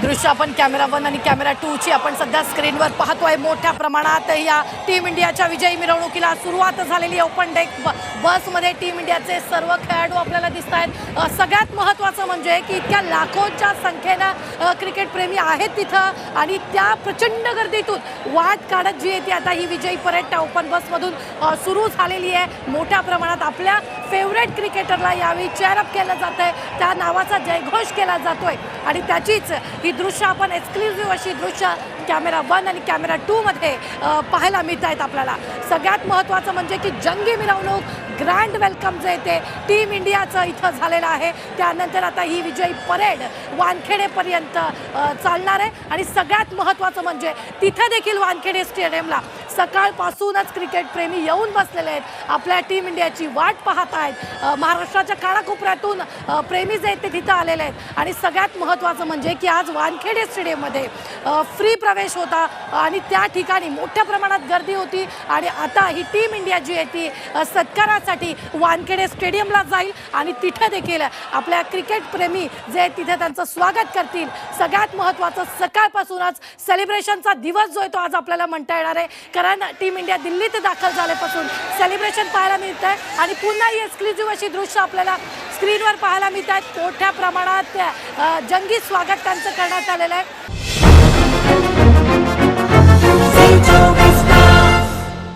दृश्य आपण कॅमेरा 1 आणि कॅमेरा 2 ची आपण सध्या स्क्रीनवर पाहतोय। मोठ्या प्रमाणात या टीम इंडियाच्या विजयी मिरवणुकीला सुरुवात झालेली आहे। ओपन डेक बसमध्ये टीम इंडियाचे सर्व खेळाडू आपल्याला दिसतायत। सगळ्यात महत्त्वाचं म्हणजे की इतक्या लाखोंच्या संख्येने क्रिकेट प्रेमी आहेत तिथं आणि त्या प्रचंड गर्दीतून वाट काढत जी येते आता ही विजयी परेड त्या ओपन बसमधून सुरू झालेली आहे। मोठ्या प्रमाणात आपल्या फेवरेट क्रिकेटरला यावेळी चेअर अप केलं जातंय, त्या नावाचा जयघोष केला जातोय आणि त्याचीच ही दृश्य आपण एक्सक्लुझिव्ह अशी दृश्य कॅमेरा 1 आणि कॅमेरा 2 मध्ये पाहायला मिळत आहेत। आपल्याला सगळ्यात महत्त्वाचं म्हणजे की जंगी मिरवणूक ग्रँड वेलकम जे ते टीम इंडियाचं इथं झालेलं आहे। त्यानंतर आता ही विजयी परेड वानखेडेपर्यंत चालणार आहे आणि सगळ्यात महत्त्वाचं म्हणजे तिथे देखील वानखेडे स्टेडियमला सकाळपासूनच क्रिकेट प्रेमी येऊन बसलेले आहेत, आपल्या टीम इंडियाची वाट पाहत आहेत। महाराष्ट्राच्या कानाकोपऱ्यातून प्रेमी जे आहेत ते तिथं आलेले आहेत आणि सगळ्यात महत्त्वाचं म्हणजे की आज वानखेडे स्टेडियममध्ये फ्री प्रवेश होता आणि त्या ठिकाणी मोठ्या प्रमाणात गर्दी होती आणि आता ही टीम इंडिया जी आहे ती सत्कारासाठी वानखेडे स्टेडियमला जाईल आणि तिथे देखील आपल्या क्रिकेट प्रेमी जे तिथे त्यांचं स्वागत करतील। सगळ्यात महत्त्वाचं सकाळपासूनच सेलिब्रेशनचा दिवस जो आहे तो आज आपल्याला म्हणता येणार आहे, कारण टीम इंडिया दिल्लीत दाखल झाल्यापासून सेलिब्रेशन पाहायला मिळत आहे आणि पुन्हा ही एक्सक्लुझिव्ह अशी दृश्य आपल्याला स्क्रीनवर पाहायला मिळत आहेत। मोठ्या प्रमाणात जंगी स्वागत त्यांचं करण्यात आलेलं आहे।